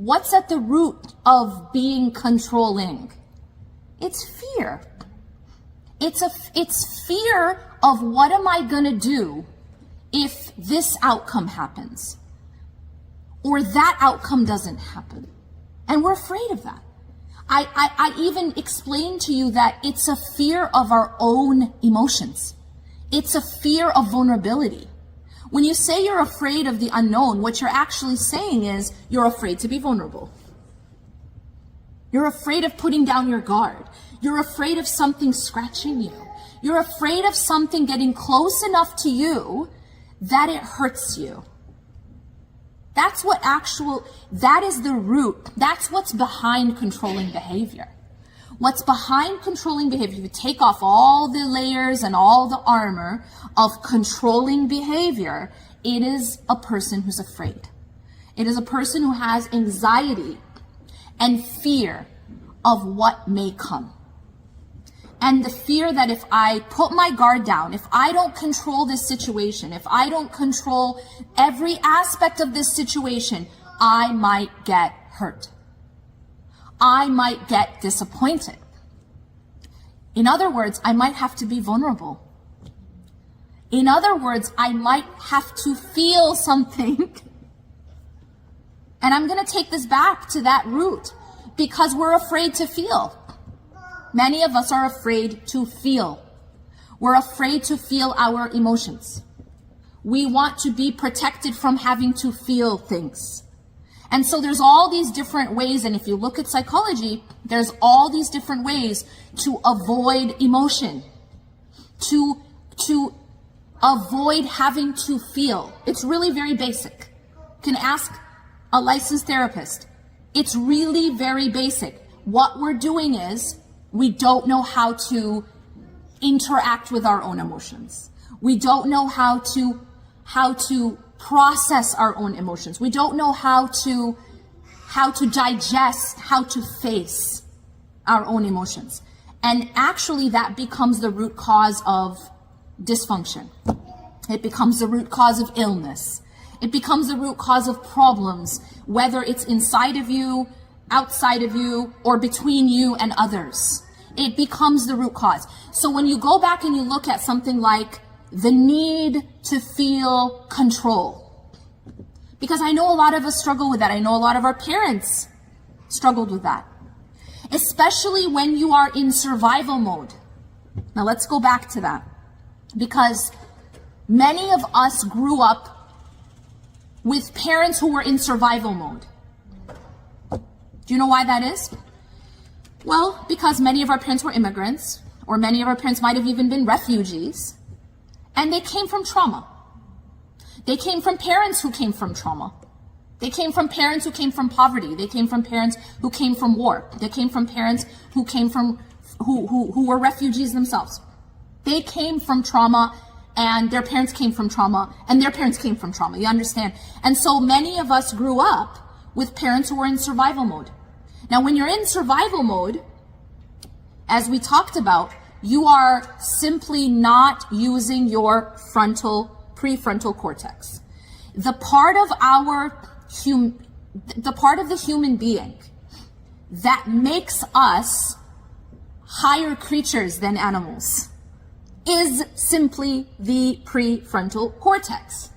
What's at the root of being controlling? It's fear. It's fear of what am I gonna do if this outcome happens or that outcome doesn't happen. And we're afraid of that. I even explained to you that it's a fear of our own emotions. It's a fear of vulnerability. When you say you're afraid of the unknown, what you're actually saying is you're afraid to be vulnerable. You're afraid of putting down your guard. You're afraid of something scratching you. You're afraid of something getting close enough to you that it hurts you. That is the root. That's what's behind controlling behavior. What's behind controlling behavior, if you take off all the layers and all the armor of controlling behavior, it is a person who's afraid. It is a person who has anxiety and fear of what may come. And the fear that if I put my guard down, if I don't control this situation, if I don't control every aspect of this situation, I might get hurt. I might get disappointed. In other words, I might have to be vulnerable. In other words, I might have to feel something. And I'm going to take this back to that root because we're afraid to feel. Many of us are afraid to feel. We're afraid to feel our emotions. We want to be protected from having to feel things. And so there's all these different ways, and if you look at psychology, there's all these different ways to avoid emotion, to avoid having to feel. It's really very basic. You can ask a licensed therapist. It's really very basic. What we're doing is we don't know how to interact with our own emotions. We don't know how to process our own emotions. We don't know how to digest, how to face our own emotions. And actually that becomes the root cause of dysfunction. It becomes the root cause of illness. It becomes the root cause of problems, whether it's inside of you, outside of you, or between you and others. It becomes the root cause. So when you go back and you look at something like the need to feel control, because I know a lot of us struggle with that. I know a lot of our parents struggled with that, especially when you are in survival mode. Now let's go back to that, because many of us grew up with parents who were in survival mode. Do you know why that is? Well, because many of our parents were immigrants, or many of our parents might have even been refugees, and they came from trauma. They came from parents who came from trauma. They came from parents who came from poverty. They came from parents who came from war. They came from parents who came from, who were refugees themselves. They came from trauma, and their parents came from trauma, and their parents came from trauma. You understand? And so many of us grew up with parents who were in survival mode. Now, when you're in survival mode, as we talked about, you are simply not using your prefrontal cortex. The part of the human being that makes us higher creatures than animals is simply the prefrontal cortex.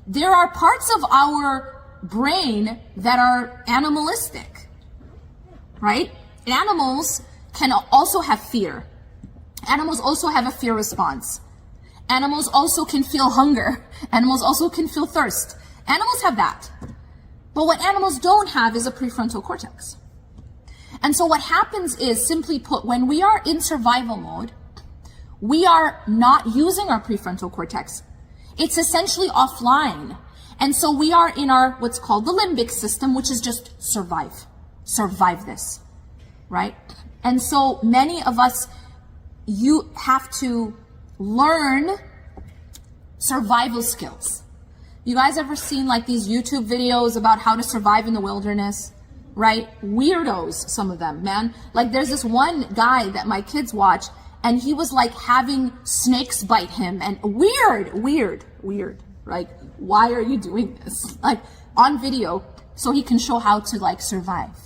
There are parts of our brain that are animalistic. Right? Animals can also have fear. Animals also have a fear response. Animals also can feel hunger. Animals also can feel thirst. Animals have that. But what animals don't have is a prefrontal cortex. And so what happens is, simply put, when we are in survival mode, we are not using our prefrontal cortex. It's essentially offline. And so we are in our, what's called the limbic system, which is just survive this, right? And so many of us, you have to learn survival skills. You guys ever seen like these YouTube videos about how to survive in the wilderness, right? Weirdos, some of them, man. Like there's this one guy that my kids watch, and he was like having snakes bite him, and weird, like, why are you doing this? Like on video, so he can show how to like survive.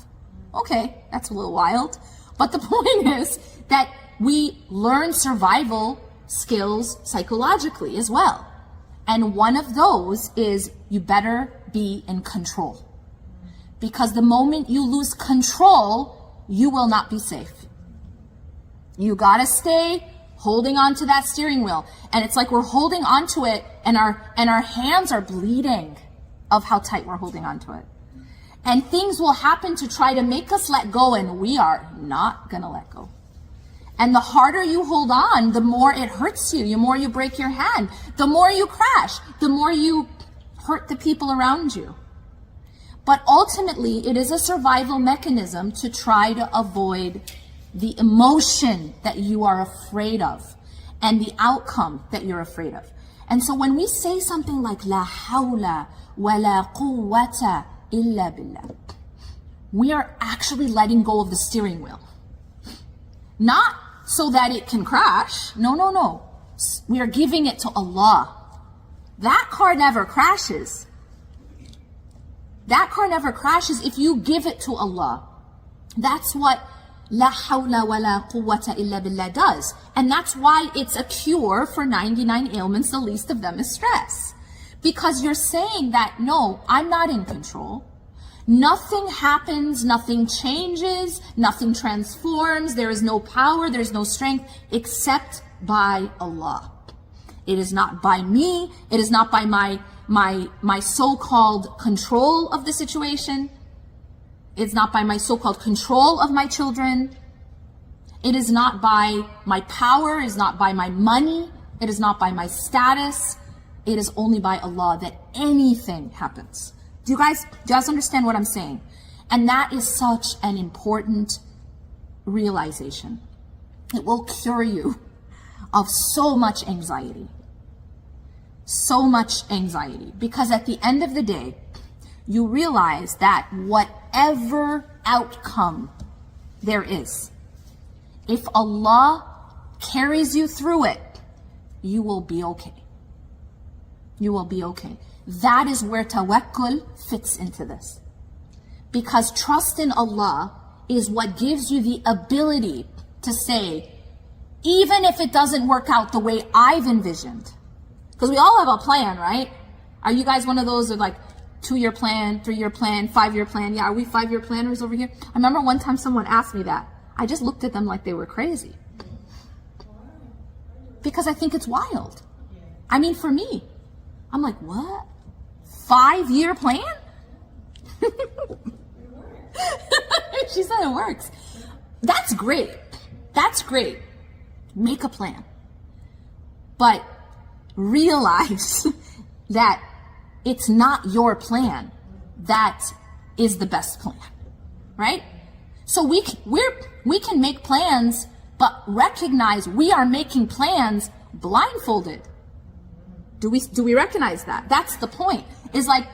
Okay, that's a little wild. But the point is that we learn survival skills psychologically as well. And one of those is you better be in control. Because the moment you lose control, you will not be safe. You gotta stay holding on to that steering wheel. And it's like we're holding on to it and our hands are bleeding of how tight we're holding on to it. And things will happen to try to make us let go, and we are not gonna let go. And the harder you hold on, the more it hurts you. The more you break your hand, the more you crash, the more you hurt the people around you. But ultimately, it is a survival mechanism to try to avoid the emotion that you are afraid of and the outcome that you're afraid of. And so when we say something like La hawla wa la quwwata illa billah, we are actually letting go of the steering wheel. Not so that it can crash. No. We are giving it to Allah. That car never crashes. That car never crashes if you give it to Allah. That's what La hawla wa la quwwata illa billah does. And that's why it's a cure for 99 ailments, the least of them is stress. Because you're saying that, no, I'm not in control. Nothing happens, nothing changes, nothing transforms. There is no power, there's no strength except by Allah. It is not by me. It is not by my so-called control of the situation. It's not by my so-called control of my children. It is not by my power. It is not by my money. It is not by my status. It is only by Allah that anything happens. Do you guys understand what I'm saying? And that is such an important realization. It will cure you of so much anxiety. So much anxiety. Because at the end of the day, you realize that whatever outcome there is, if Allah carries you through it, you will be okay. You will be okay. That is where tawakkul fits into this. Because trust in Allah is what gives you the ability to say, even if it doesn't work out the way I've envisioned, because we all have a plan, right? Are you guys one of those that like 2-year plan, 3-year plan, 5-year plan? Yeah, are we 5-year planners over here? I remember one time someone asked me that. I just looked at them like they were crazy. Because I think it's wild. I mean, for me, I'm like, what? 5-year plan? She said it works. That's great. That's great. Make a plan. But realize that it's not your plan that is the best plan, right? So we can make plans, but recognize we are making plans blindfolded. Do we recognize that? That's the point. Is like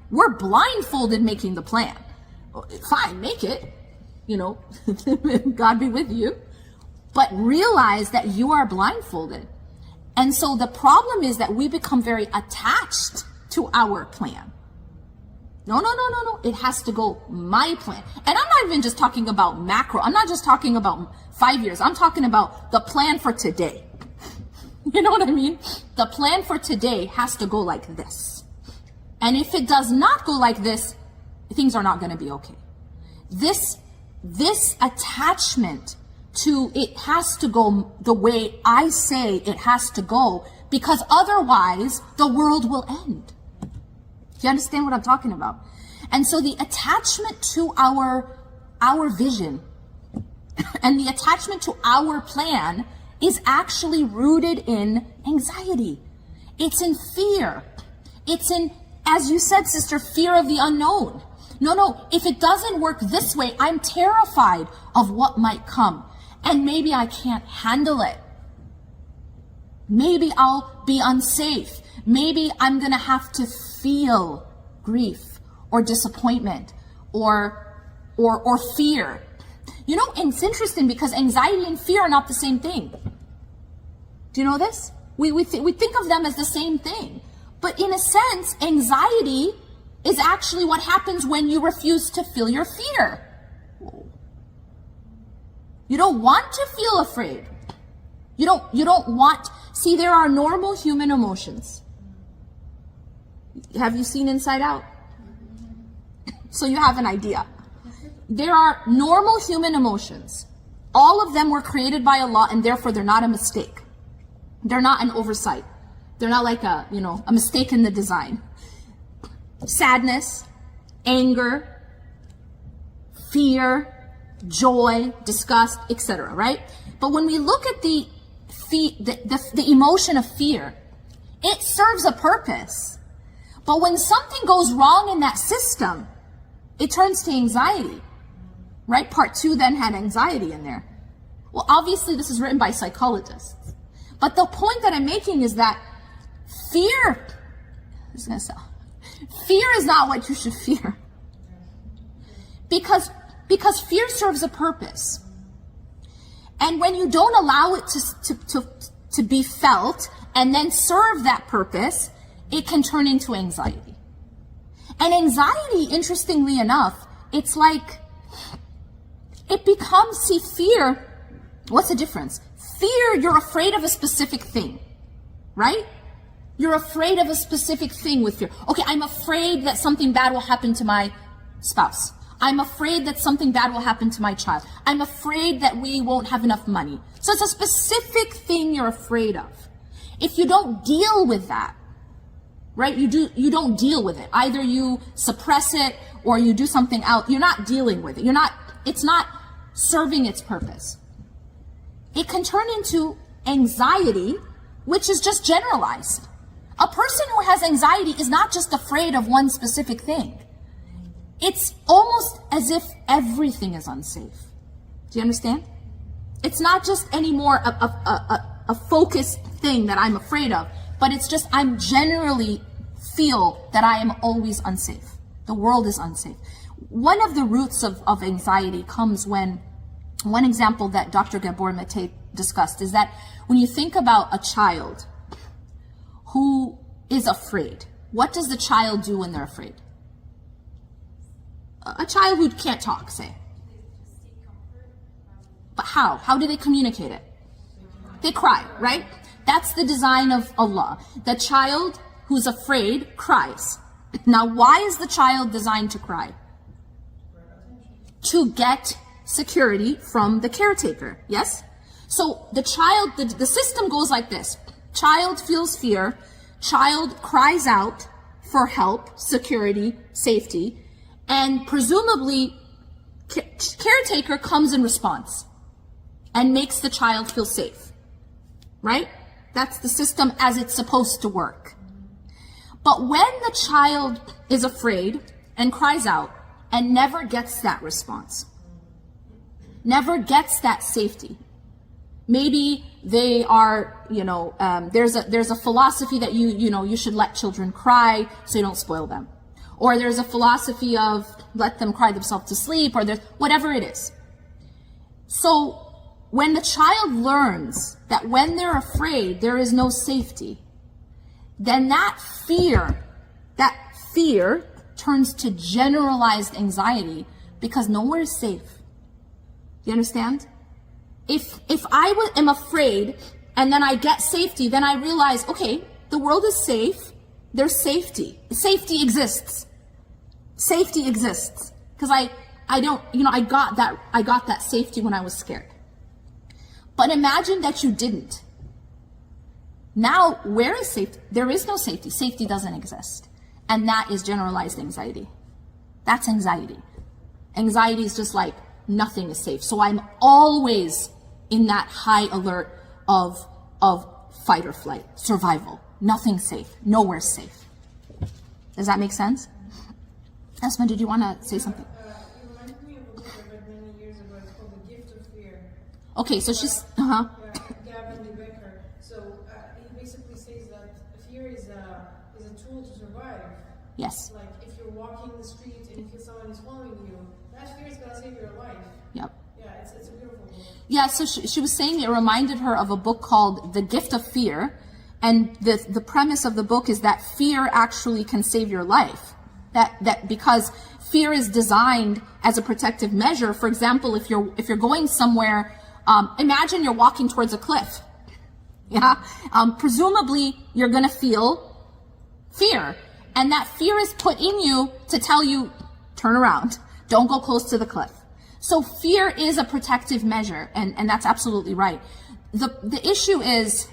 we're blindfolded making the plan. Fine, make it. You know, God be with you. But realize that you are blindfolded. And so the problem is that we become very attached to our plan. No. It has to go my plan. And I'm not even just talking about macro. I'm not just talking about 5 years. I'm talking about the plan for today. You know what I mean? The plan for today has to go like this. And if it does not go like this, things are not going to be okay. This attachment to it has to go the way I say it has to go, because otherwise the world will end. Do you understand what I'm talking about? And so the attachment to our vision and the attachment to our plan is actually rooted in anxiety. It's in fear. It's in, as you said, sister, fear of the unknown. No, if it doesn't work this way, I'm terrified of what might come. And maybe I can't handle it. Maybe I'll be unsafe. Maybe I'm going to have to feel grief or disappointment or fear. You know, and it's interesting because anxiety and fear are not the same thing. Do you know this? We think of them as the same thing. But in a sense, anxiety is actually what happens when you refuse to feel your fear. You don't want to feel afraid. You don't want, see, there are normal human emotions. Have you seen Inside Out? So you have an idea. There are normal human emotions. All of them were created by Allah, and therefore they're not a mistake. They're not an oversight. They're not like a mistake in the design. Sadness, anger, fear, joy, disgust, etc., right? But when we look at the emotion of fear, it serves a purpose. But when something goes wrong in that system, it turns to anxiety, right? Part 2 then had anxiety in there. Well, obviously this is written by psychologists. But the point that I'm making is that fear is not what you should fear. Because fear serves a purpose. And when you don't allow it to be felt and then serve that purpose, it can turn into anxiety. And anxiety, interestingly enough, it's like, it becomes, see, fear, what's the difference? Fear, you're afraid of a specific thing, right? You're afraid of a specific thing with fear. Okay, I'm afraid that something bad will happen to my spouse. I'm afraid that something bad will happen to my child. I'm afraid that we won't have enough money. So it's a specific thing you're afraid of. If you don't deal with that, right? You don't deal with it. Either you suppress it or you do something else. You're not dealing with it. It's not serving its purpose. It can turn into anxiety, which is just generalized. A person who has anxiety is not just afraid of one specific thing. It's almost as if everything is unsafe. Do you understand? It's not just anymore a focused thing that I'm afraid of, but it's just I'm generally feel that I am always unsafe. The world is unsafe. One of the roots of anxiety comes when, one example that Dr. Gabor Mate discussed is that when you think about a child who is afraid, what does the child do when they're afraid? A child who can't talk, say. But how? How do they communicate it? They cry, right? That's the design of Allah. The child who's afraid cries. Now, why is the child designed to cry? To get security from the caretaker, yes? So the child, the system goes like this. Child feels fear. Child cries out for help, security, safety. And presumably, caretaker comes in response and makes the child feel safe, right? That's the system as it's supposed to work. But when the child is afraid and cries out and never gets that response, never gets that safety, maybe they are, there's a philosophy that you should let children cry so you don't spoil them. Or there's a philosophy of let them cry themselves to sleep, or there's whatever it is. So when the child learns that when they're afraid, there is no safety, then that fear turns to generalized anxiety because nowhere is safe. You understand? If I am afraid and then I get safety, then I realize, okay, the world is safe. There's safety. Safety exists. Safety exists. Because I got that safety when I was scared. But imagine that you didn't. Now, where is safety? There is no safety. Safety doesn't exist. And that is generalized anxiety. That's anxiety. Anxiety is just like nothing is safe. So I'm always in that high alert of fight or flight, survival. Nothing's safe. Nowhere's safe. Does that make sense? Yasmin, did you want to say something? You reminded me of a book I read many years ago. It's called The Gift of Fear. Okay, so she's, Gavin Dhikr. So he basically says that fear is a tool to survive. Yes. Like if you're walking the street and you feel someone is following you, that fear is going to save your life. Yep. Yeah, it's a beautiful book. Yeah, so she was saying it reminded her of a book called The Gift of Fear. And the premise of the book is that fear actually can save your life. That because fear is designed as a protective measure. For example, if you're going somewhere, imagine you're walking towards a cliff. Yeah, presumably you're gonna feel fear, and that fear is put in you to tell you, turn around, don't go close to the cliff. So fear is a protective measure, and that's absolutely right. The issue is,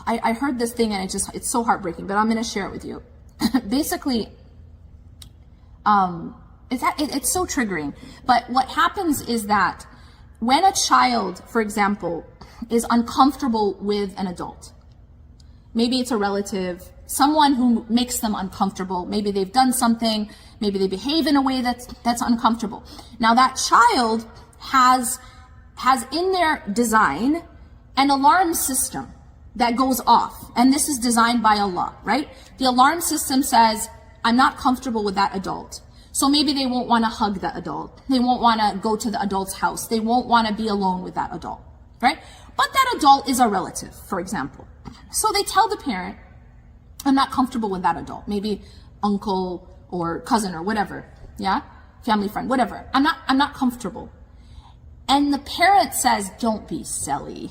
I heard this thing and it's so heartbreaking, but I'm gonna share it with you. Basically, it's so triggering. But what happens is that when a child, for example, is uncomfortable with an adult, maybe it's a relative, someone who makes them uncomfortable, maybe they've done something, maybe they behave in a way that's uncomfortable. Now that child has in their design an alarm system that goes off, and this is designed by Allah, right? The alarm system says, I'm not comfortable with that adult. So maybe they won't want to hug that adult. They won't want to go to the adult's house. They won't want to be alone with that adult, right? But that adult is a relative, for example. So they tell the parent, I'm not comfortable with that adult. Maybe uncle or cousin or whatever, yeah? Family friend, whatever. I'm not comfortable. And the parent says, don't be silly.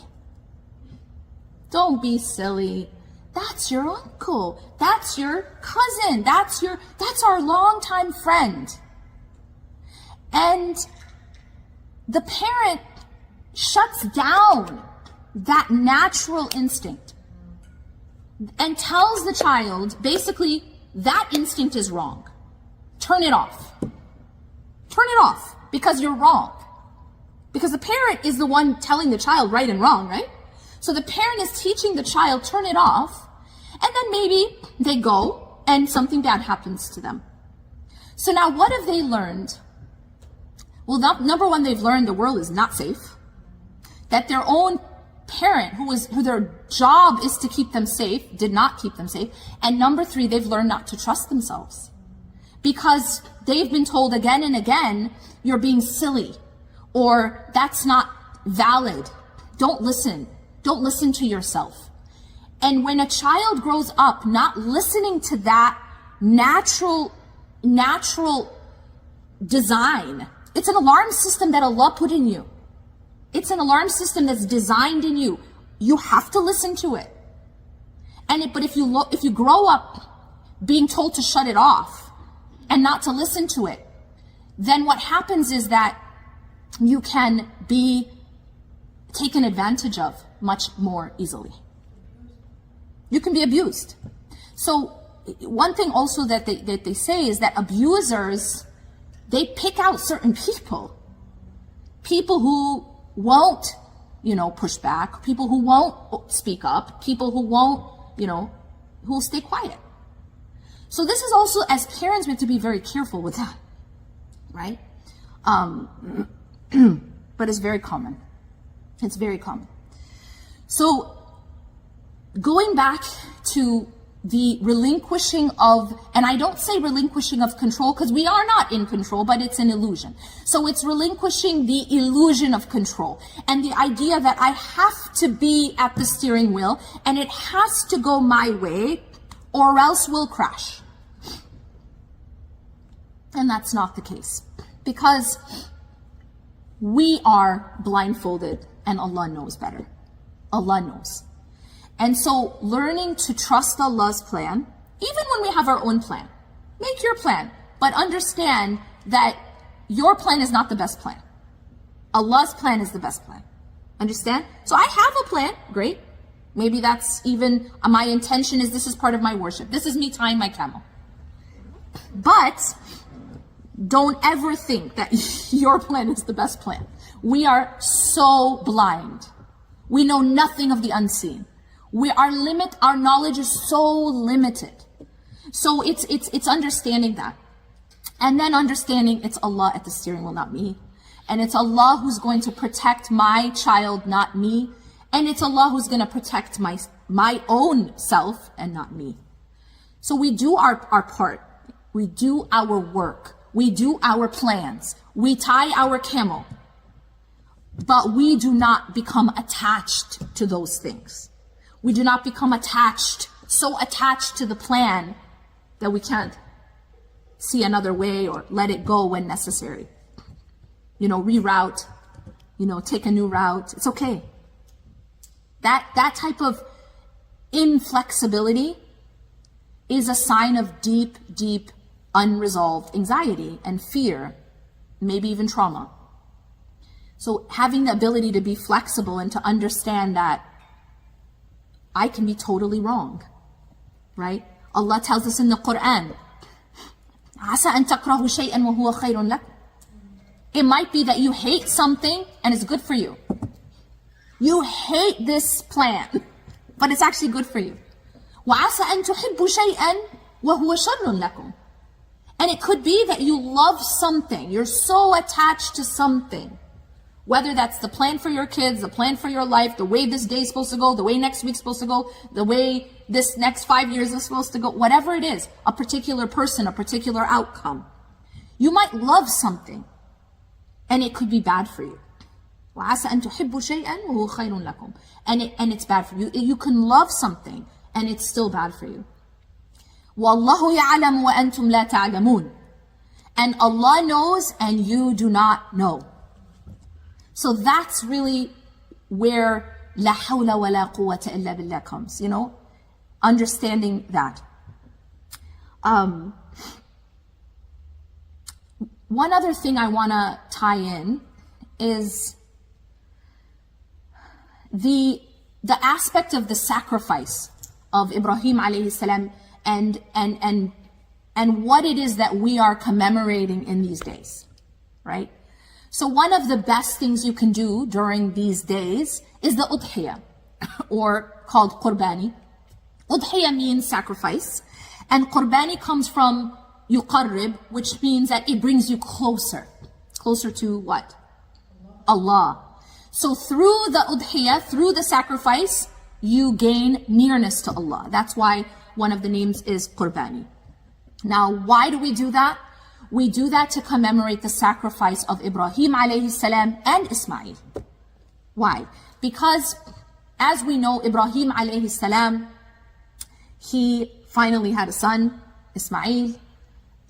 Don't be silly. That's your uncle. That's your cousin. That's our longtime friend. And the parent shuts down that natural instinct and tells the child, basically, that instinct is wrong. Turn it off. Turn it off because you're wrong. Because the parent is the one telling the child right and wrong, right? So the parent is teaching the child, turn it off. And then maybe they go and something bad happens to them. So now what have they learned? Well, number one, they've learned the world is not safe. That their own parent, who their job is to keep them safe, did not keep them safe. And number three, they've learned not to trust themselves. Because they've been told again and again, you're being silly. Or that's not valid. Don't listen. Don't listen to yourself. And when a child grows up not listening to that natural design, it's an alarm system that Allah put in you. It's an alarm system that's designed in you. You have to listen to it. But if you grow up being told to shut it off and not to listen to it, then what happens is that you can be taken advantage of much more easily. You can be abused. So one thing also that they say is that abusers, they pick out certain people who won't, push back, people who won't speak up, people who won't, who will stay quiet. So this is also, as parents, we have to be very careful with that, right? But it's very common. It's very common. So going back to the relinquishing of, and I don't say relinquishing of control because we are not in control, but it's an illusion. So it's relinquishing the illusion of control and the idea that I have to be at the steering wheel and it has to go my way or else we'll crash. And that's not the case, because we are blindfolded and Allah knows better. Allah knows. And so learning to trust Allah's plan, even when we have our own plan, make your plan, but understand that your plan is not the best plan. Allah's plan is the best plan. Understand? So I have a plan, great. Maybe that's even, my intention is this is part of my worship. This is me tying my camel. But don't ever think that your plan is the best plan. We are so blind. We know nothing of the unseen. Our knowledge is so limited. So it's understanding that. And then understanding it's Allah at the steering wheel, not me. And it's Allah who's going to protect my child, not me. And it's Allah who's going to protect my own self and not me. So we do our part. We do our work. We do our plans. We tie our camel. But we do not become attached to those things. We do not become so attached to the plan that we can't see another way or let it go when necessary. Reroute, take a new route. It's okay. That type of inflexibility is a sign of deep, deep unresolved anxiety and fear, maybe even trauma. So having the ability to be flexible and to understand that I can be totally wrong, right? Allah tells us in the Qur'an, عَسَىٰ أَن تَكْرَهُ شَيْئًا وَهُوَ خَيْرٌ لَكُمْ. It might be that you hate something and it's good for you. You hate this plan, but it's actually good for you. وَعَسَىٰ أَن تُحِبُّ شَيْئًا وَهُوَ شَرٌ لَكُمْ. And it could be that you love something. You're so attached to something. Whether that's the plan for your kids, the plan for your life, the way this day is supposed to go, the way next week's supposed to go, the way this next 5 years is supposed to go, whatever it is, a particular person, a particular outcome. You might love something, and it could be bad for you. وَعَسَىٰ أَن تُحِبُّ شَيْئًا وَهُوَ خَيْرٌ لَكُمْ. And it's bad for you. You can love something, and it's still bad for you. وَاللَّهُ يَعْلَمُ وَأَنْتُمْ لَا تَعْلَمُونَ. And Allah knows, and you do not know. So that's really where la hawla wa la quwwata illa billah comes, understanding that. One other thing I want to tie in is the aspect of the sacrifice of Ibrahim alayhi salam and what it is that we are commemorating in these days, right? So one of the best things you can do during these days is the udhiyah, or called qurbani. Udhiyah means sacrifice, and qurbani comes from yuqarrib, which means that it brings you closer to what? Allah. So through the udhiyah, through the sacrifice, you gain nearness to Allah. That's why one of the names is qurbani. Now, why do we do that? We do that to commemorate the sacrifice of Ibrahim alayhi salam and Ismail. Why? Because as we know, Ibrahim alayhi salam, he finally had a son, Ismail,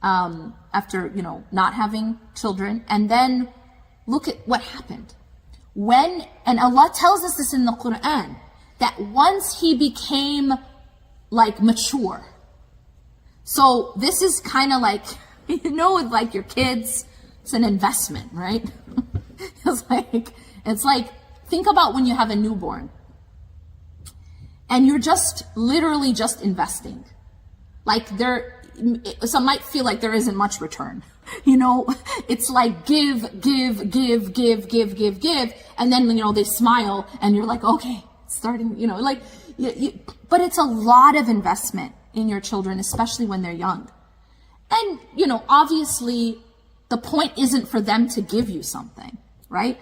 after, not having children. And then look at what happened. And Allah tells us this in the Qur'an, that once he became mature. So this is kind of like, with your kids, it's an investment, right? It's like, think about when you have a newborn and you're literally just investing. Some might feel like there isn't much return. It's like give, and then, they smile and you're like, okay, starting, but it's a lot of investment in your children, especially when they're young. And, obviously the point isn't for them to give you something, right?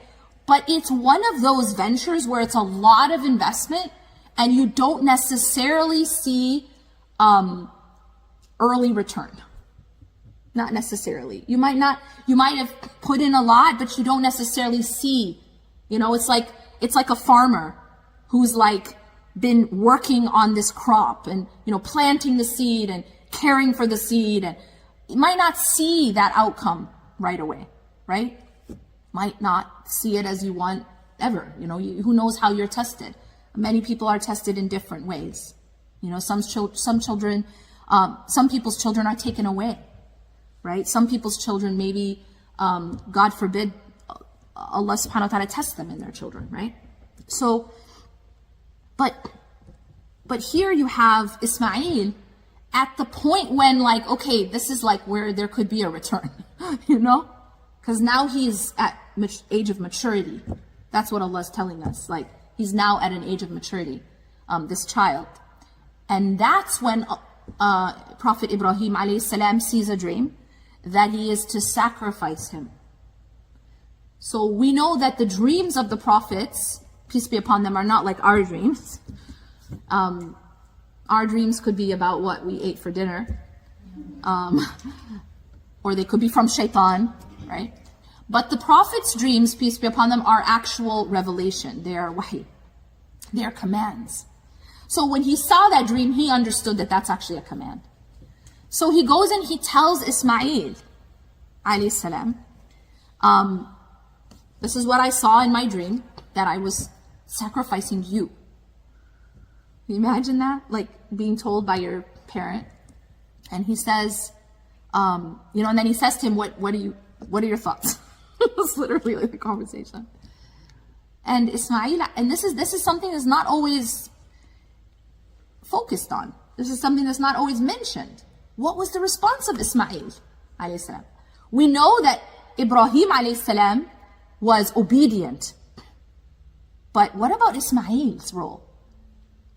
But it's one of those ventures where it's a lot of investment and you don't necessarily see early return. Not necessarily. You might have put in a lot, but you don't necessarily see, it's like a farmer who's been working on this crop and, planting the seed and caring for the seed, and you might not see that outcome right away, right? Might not see it as you want ever. Who knows how you're tested? Many people are tested in different ways. Some people's children are taken away, right? Some people's children, maybe, God forbid, Allah subhanahu wa ta'ala tests them in their children, right? So, but here you have Ismail at the point when okay, this is where there could be a return, because now he's at age of maturity. That's what Allah is telling us. He's now at an age of maturity, this child. And that's when Prophet Ibrahim alayhi salam sees a dream that he is to sacrifice him. So we know that the dreams of the prophets, peace be upon them, are not like our dreams. Our dreams could be about what we ate for dinner, or they could be from shaitan, right? But the prophets' dreams, peace be upon them, are actual revelation. They are wahi. They are commands. So when he saw that dream, he understood that that's actually a command. So he goes and he tells Ismail, alayhi salam, this is what I saw in my dream, that I was sacrificing you. Can you imagine that? Like being told by your parent. And he says, and then he says to him, what are your thoughts? It's literally like the conversation. And Ismail, and this is something that's not always focused on. This is something that's not always mentioned. What was the response of Ismail alayhi salam? We know that Ibrahim alayhi salam was obedient. But what about Ismail's role?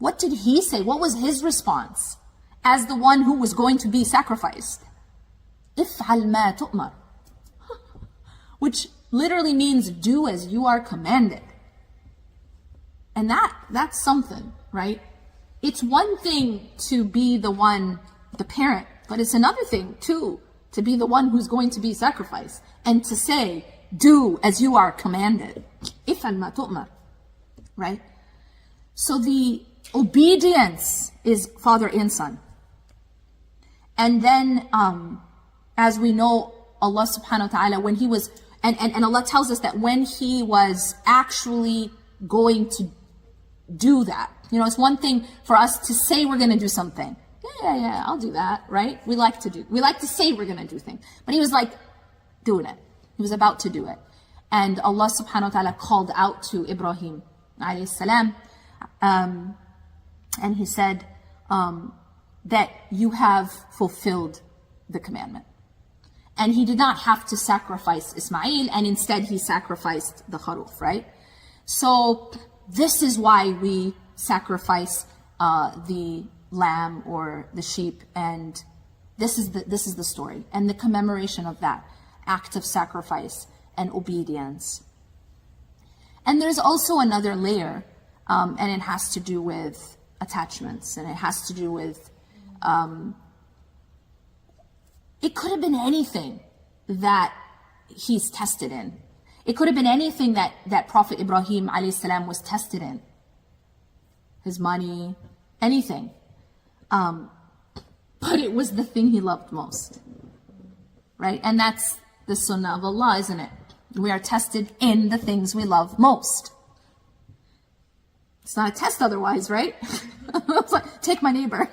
What did he say? What was his response as the one who was going to be sacrificed? If'al ma tu'mar. Which literally means do as you are commanded. And that's something, right? It's one thing to be the parent, but it's another thing too, to be the one who's going to be sacrificed and to say, do as you are commanded. If'al ma tu'mar. Right? So the obedience is father and son. And then, as we know, Allah subhanahu wa ta'ala, when he was, and Allah tells us that when he was actually going to do that, it's one thing for us to say we're going to do something. Yeah, I'll do that, right? We like to say we're going to do things. But he was like doing it. He was about to do it. And Allah subhanahu wa ta'ala called out to Ibrahim alayhi salam, and he said that you have fulfilled the commandment. And he did not have to sacrifice Ismail, and instead he sacrificed the kharuf, right? So this is why we sacrifice the lamb or the sheep, and this is the story and the commemoration of that act of sacrifice and obedience. And there's also another layer, and it has to do with attachments, and it has to do with, it could have been anything that he's tested in. It could have been anything that Prophet Ibrahim alayhi salam was tested in. His money, anything. But it was the thing he loved most. Right? And that's the sunnah of Allah, isn't it? We are tested in the things we love most. It's not a test otherwise, right? It's like, take my neighbor.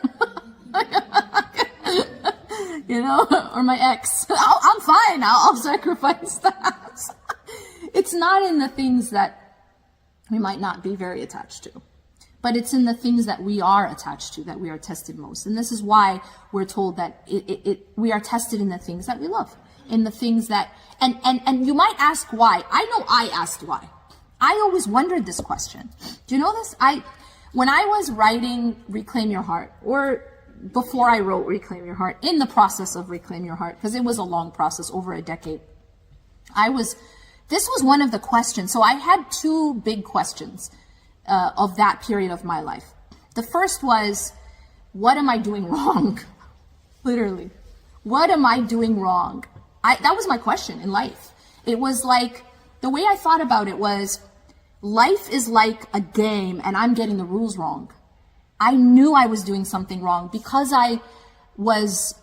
Or my ex. I'm fine. I'll sacrifice that. It's not in the things that we might not be very attached to. But it's in the things that we are attached to that we are tested most. And this is why we're told that we are tested in the things that we love. In the things that, and you might ask why. I know I asked why. I always wondered this question. Do you know this? When I was writing Reclaim Your Heart, or before I wrote Reclaim Your Heart, in the process of Reclaim Your Heart, because it was a long process, over a decade, this was one of the questions. So I had two big questions of that period of my life. The first was, what am I doing wrong? Literally. What am I doing wrong? That was my question in life. It was like, the way I thought about it was, life is like a game and I'm getting the rules wrong. I knew I was doing something wrong because I was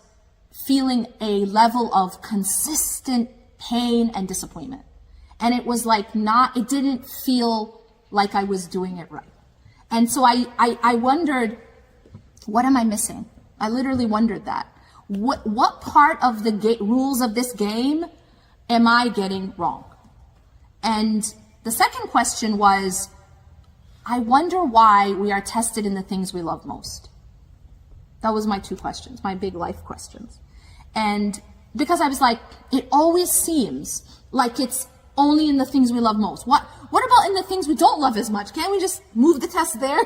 feeling a level of consistent pain and disappointment. And it was like it didn't feel like I was doing it right. And so I wondered, what am I missing? I literally wondered that. What part of the rules of this game am I getting wrong? And the second question was, I wonder why we are tested in the things we love most. That was my two questions, my big life questions. And because I was like, it always seems like it's only in the things we love most. What about in the things we don't love as much? Can't we just move the test there?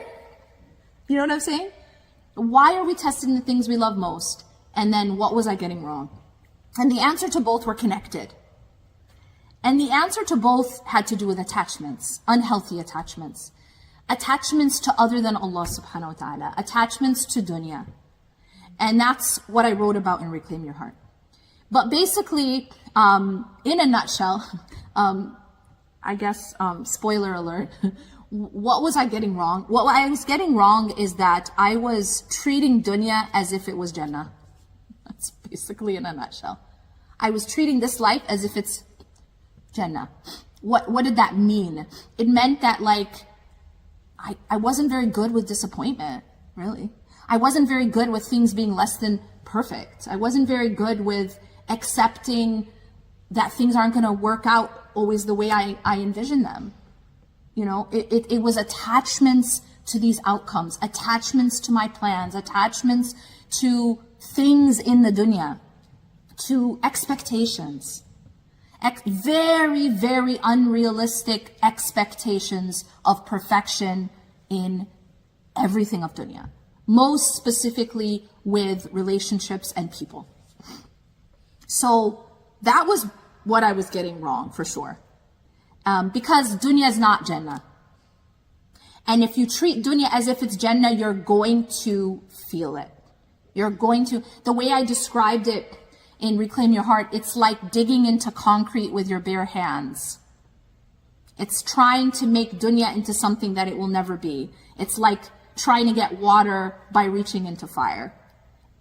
You know what I'm saying? Why are we tested in the things we love most? And then what was I getting wrong? And the answer to both were connected. And the answer to both had to do with attachments, unhealthy attachments. Attachments to other than Allah subhanahu wa ta'ala. Attachments to dunya. And that's what I wrote about in Reclaim Your Heart. But basically, in a nutshell, I guess, spoiler alert, what was I getting wrong? What I was getting wrong is that I was treating dunya as if it was Jannah. That's basically in a nutshell. I was treating this life as if it's Jannah. What did that mean? It meant that I wasn't very good with disappointment, really. I wasn't very good with things being less than perfect. I wasn't very good with accepting that things aren't going to work out always the way I envision them. You know, it was attachments to these outcomes, attachments to my plans, attachments to things in the dunya, to expectations. Very, very unrealistic expectations of perfection in everything of dunya. Most specifically with relationships and people. So that was what I was getting wrong for sure. Because dunya is not Jannah. And if you treat dunya as if it's Jannah, you're going to feel it. You're going to, the way I described it in Reclaim Your Heart, it's like digging into concrete with your bare hands. It's trying to make dunya into something that it will never be. It's like trying to get water by reaching into fire.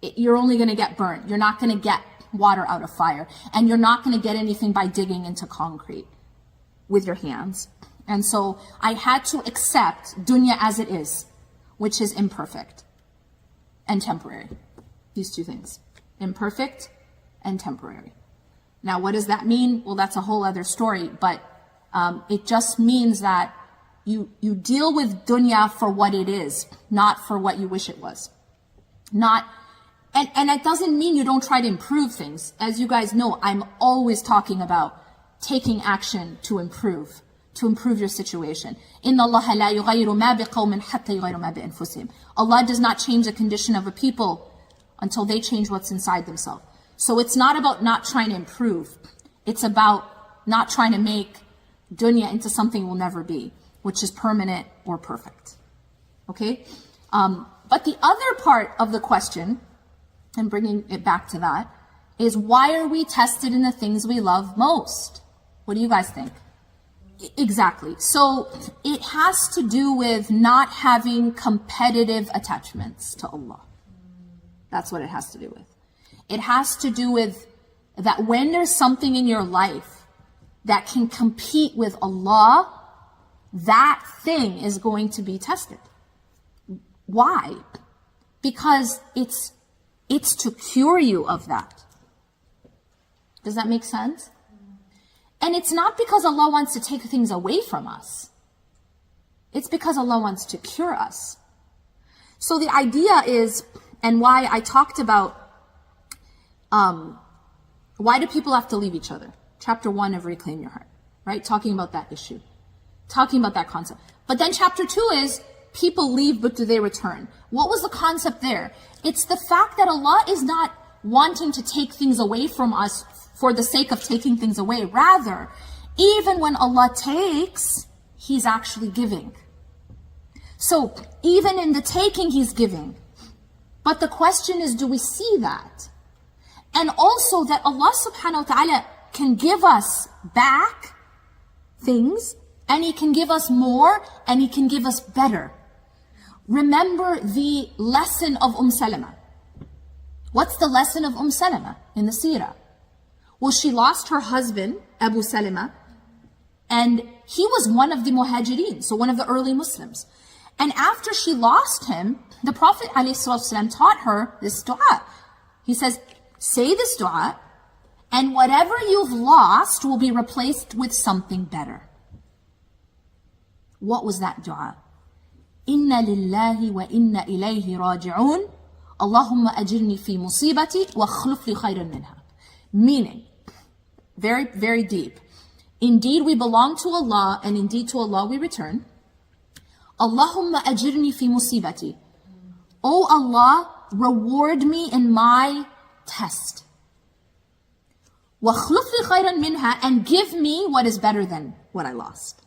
You're only going to get burnt. You're not going to get water out of fire. And you're not going to get anything by digging into concrete with your hands. And so I had to accept dunya as it is, which is imperfect and temporary. These two things, imperfect and temporary. Now, what does that mean? Well, that's a whole other story, but it just means that you deal with dunya for what it is, not for what you wish it was. And it doesn't mean you don't try to improve things. As you guys know, I'm always talking about taking action to improve your situation. إِنَّ اللَّهَ لَا يُغَيِّرُ مَا بِقَوْمٍ حَتَّى يُغَيِّرُ مَا بِأَنفُسِهِمْ. Allah does not change the condition of a people until they change what's inside themselves. So it's not about not trying to improve. It's about not trying to make dunya into something it will never be, which is permanent or perfect. Okay? But the other part of the question, and bringing it back to that, is why are we tested in the things we love most? What do you guys think? Exactly. So it has to do with not having competitive attachments to Allah. That's what it has to do with. It has to do with that when there's something in your life that can compete with Allah, that thing is going to be tested. Why? Because it's to cure you of that. Does that make sense? And it's not because Allah wants to take things away from us. It's because Allah wants to cure us. So the idea is, and why I talked about, why do people have to leave each other? Chapter 1 of Reclaim Your Heart, right? Talking about that issue. Talking about that concept. But then chapter 2 is, people leave, but do they return? What was the concept there? It's the fact that Allah is not wanting to take things away from us for the sake of taking things away. Rather, even when Allah takes, He's actually giving. So even in the taking, He's giving. But the question is, do we see that? And also that Allah subhanahu wa ta'ala can give us back things, and He can give us more, and He can give us better. Remember the lesson of Salama. What's the lesson of Salama in the seerah? Well, she lost her husband, Abu Salama, and he was one of the muhajirin, so one of the early Muslims. And after she lost him, the Prophet ﷺ taught her this dua. He says, say this dua, and whatever you've lost will be replaced with something better. What was that dua? Inna lillahi wa inna ilayhi raji'un. Allahumma ajirni fi musibati wa akhlif li khayran minha. Meaning, very, very deep. Indeed, we belong to Allah, and indeed to Allah we return. Allahumma ajirni fi musibati. Oh Allah, reward me in my test. Wa akhlif li khayran minha, and give me what is better than what I lost.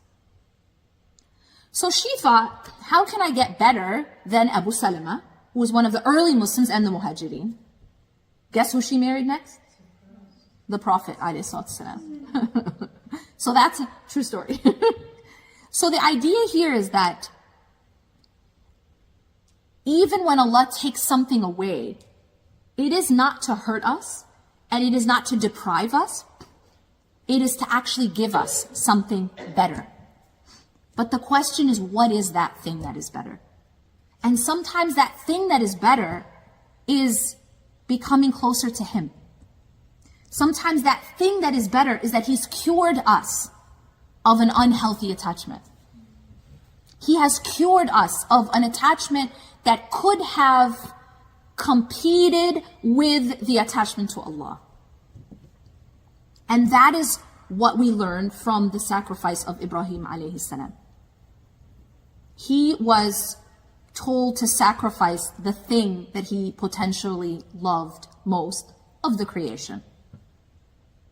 So she thought, how can I get better than Abu Salama, who was one of the early Muslims and the Muhajirin? Guess who she married next? The Prophet ﷺ. So that's a true story. So the idea here is that even when Allah takes something away, It is not to hurt us, and it is not to deprive us. It is to actually give us something better. But the question is, what is that thing that is better? And sometimes that thing that is better is becoming closer to Him. Sometimes that thing that is better is that He's cured us of an unhealthy attachment. He has cured us of an attachment that could have competed with the attachment to Allah. And that is what we learn from the sacrifice of Ibrahim alayhi salam. He was told to sacrifice the thing that he potentially loved most of the creation.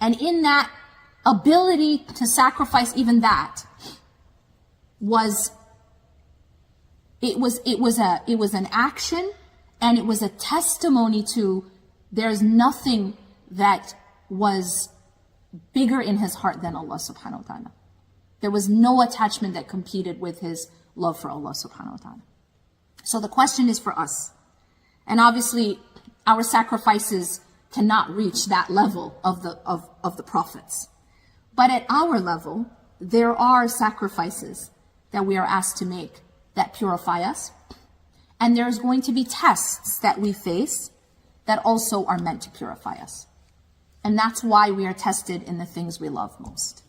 And in that ability to sacrifice even that was an action, and it was a testimony to there's nothing that was bigger in his heart than Allah subhanahu wa ta'ala. There was no attachment that competed with his love for Allah subhanahu wa ta'ala. So the question is for us. And obviously our sacrifices cannot reach that level of the prophets. But at our level, there are sacrifices that we are asked to make that purify us. And there's going to be tests that we face that also are meant to purify us. And that's why we are tested in the things we love most.